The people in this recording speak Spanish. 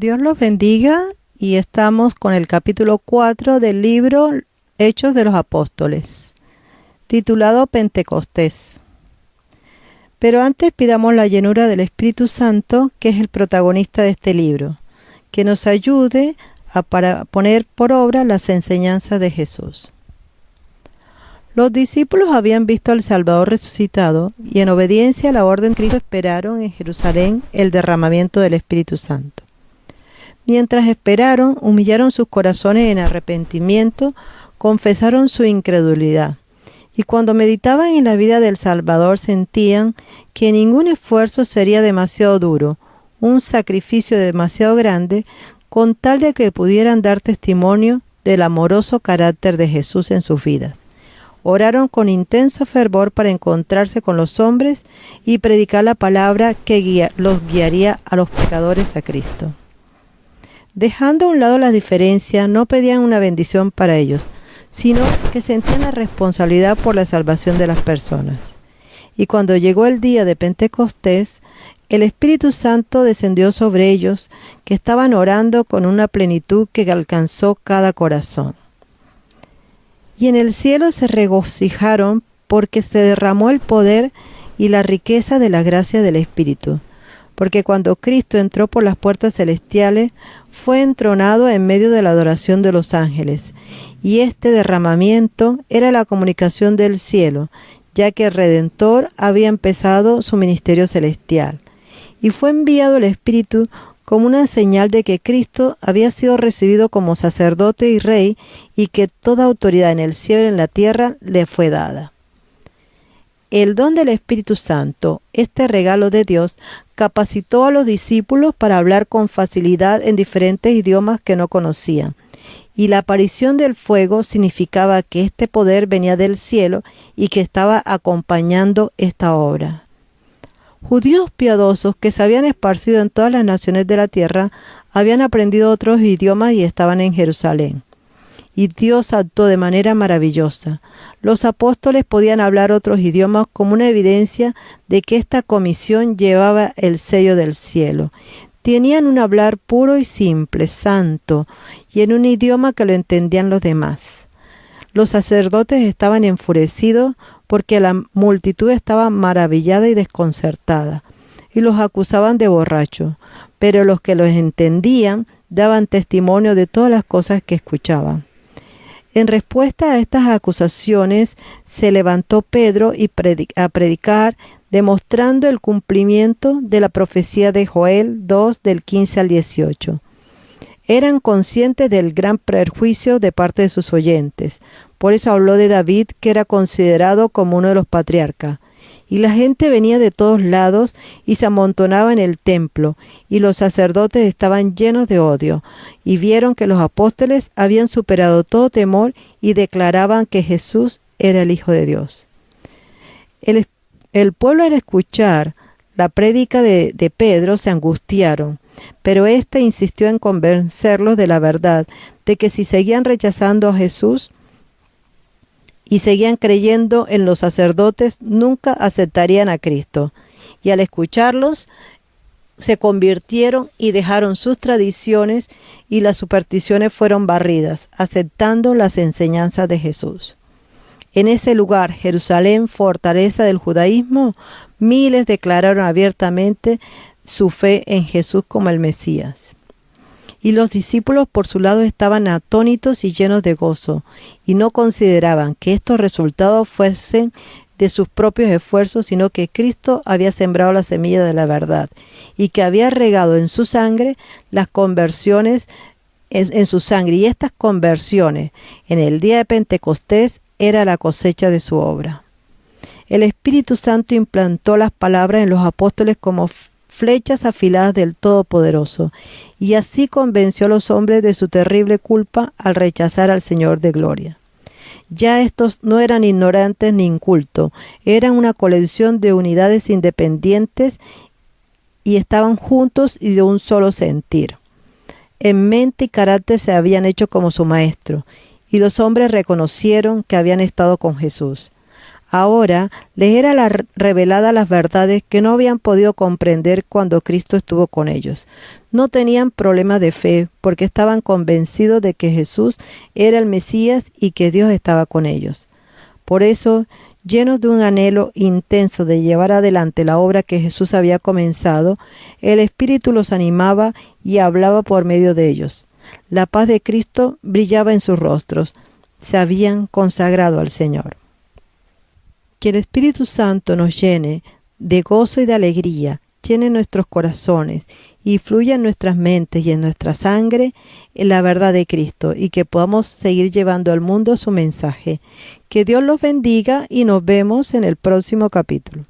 Dios los bendiga y estamos con el capítulo 4 del libro Hechos de los Apóstoles, titulado Pentecostés. Pero antes pidamos la llenura del Espíritu Santo, que es el protagonista de este libro, que nos ayude para poner por obra las enseñanzas de Jesús. Los discípulos habían visto al Salvador resucitado y en obediencia a la orden de Cristo esperaron en Jerusalén el derramamiento del Espíritu Santo. Mientras esperaron, humillaron sus corazones en arrepentimiento, confesaron su incredulidad. Y cuando meditaban en la vida del Salvador sentían que ningún esfuerzo sería demasiado duro, un sacrificio demasiado grande, con tal de que pudieran dar testimonio del amoroso carácter de Jesús en sus vidas. Oraron con intenso fervor para encontrarse con los hombres y predicar la palabra que los guiaría a los pecadores a Cristo. Dejando a un lado las diferencias, no pedían una bendición para ellos, sino que sentían la responsabilidad por la salvación de las personas. Y cuando llegó el día de Pentecostés, el Espíritu Santo descendió sobre ellos, que estaban orando con una plenitud que alcanzó cada corazón. Y en el cielo se regocijaron porque se derramó el poder y la riqueza de la gracia del Espíritu. Porque cuando Cristo entró por las puertas celestiales, fue entronado en medio de la adoración de los ángeles. Y este derramamiento era la comunicación del cielo, ya que el Redentor había empezado su ministerio celestial. Y fue enviado el Espíritu como una señal de que Cristo había sido recibido como sacerdote y rey y que toda autoridad en el cielo y en la tierra le fue dada. El don del Espíritu Santo, este regalo de Dios, capacitó a los discípulos para hablar con facilidad en diferentes idiomas que no conocían. Y la aparición del fuego significaba que este poder venía del cielo y que estaba acompañando esta obra. Judíos piadosos que se habían esparcido en todas las naciones de la tierra habían aprendido otros idiomas y estaban en Jerusalén. Y Dios actuó de manera maravillosa. Los apóstoles podían hablar otros idiomas como una evidencia de que esta comisión llevaba el sello del cielo. Tenían un hablar puro y simple, santo, y en un idioma que lo entendían los demás. Los sacerdotes estaban enfurecidos porque la multitud estaba maravillada y desconcertada, y los acusaban de borrachos, pero los que los entendían daban testimonio de todas las cosas que escuchaban. En respuesta a estas acusaciones, se levantó Pedro a predicar, demostrando el cumplimiento de la profecía de Joel 2, del 15 al 18. Eran conscientes del gran perjuicio de parte de sus oyentes. Por eso habló de David, que era considerado como uno de los patriarcas. Y la gente venía de todos lados y se amontonaba en el templo, y los sacerdotes estaban llenos de odio, y vieron que los apóstoles habían superado todo temor y declaraban que Jesús era el Hijo de Dios. El pueblo, al escuchar la prédica de Pedro, se angustiaron, pero éste insistió en convencerlos de la verdad, de que si seguían rechazando a Jesús y seguían creyendo en los sacerdotes, nunca aceptarían a Cristo. Y al escucharlos, se convirtieron y dejaron sus tradiciones y las supersticiones fueron barridas, aceptando las enseñanzas de Jesús. En ese lugar, Jerusalén, fortaleza del judaísmo, miles declararon abiertamente su fe en Jesús como el Mesías. Y los discípulos por su lado estaban atónitos y llenos de gozo, y no consideraban que estos resultados fuesen de sus propios esfuerzos, sino que Cristo había sembrado la semilla de la verdad, y que había regado en su sangre las conversiones, en su sangre, y estas conversiones en el día de Pentecostés era la cosecha de su obra. El Espíritu Santo implantó las palabras en los apóstoles como flechas afiladas del Todopoderoso, y así convenció a los hombres de su terrible culpa al rechazar al Señor de gloria. Ya estos no eran ignorantes ni incultos, eran una colección de unidades independientes y estaban juntos y de un solo sentir. En mente y carácter se habían hecho como su maestro, y los hombres reconocieron que habían estado con Jesús. Ahora les era revelada las verdades que no habían podido comprender cuando Cristo estuvo con ellos. No tenían problemas de fe porque estaban convencidos de que Jesús era el Mesías y que Dios estaba con ellos. Por eso, llenos de un anhelo intenso de llevar adelante la obra que Jesús había comenzado, el Espíritu los animaba y hablaba por medio de ellos. La paz de Cristo brillaba en sus rostros. Se habían consagrado al Señor. Que el Espíritu Santo nos llene de gozo y de alegría, llene nuestros corazones y fluya en nuestras mentes y en nuestra sangre en la verdad de Cristo, y que podamos seguir llevando al mundo su mensaje. Que Dios los bendiga y nos vemos en el próximo capítulo.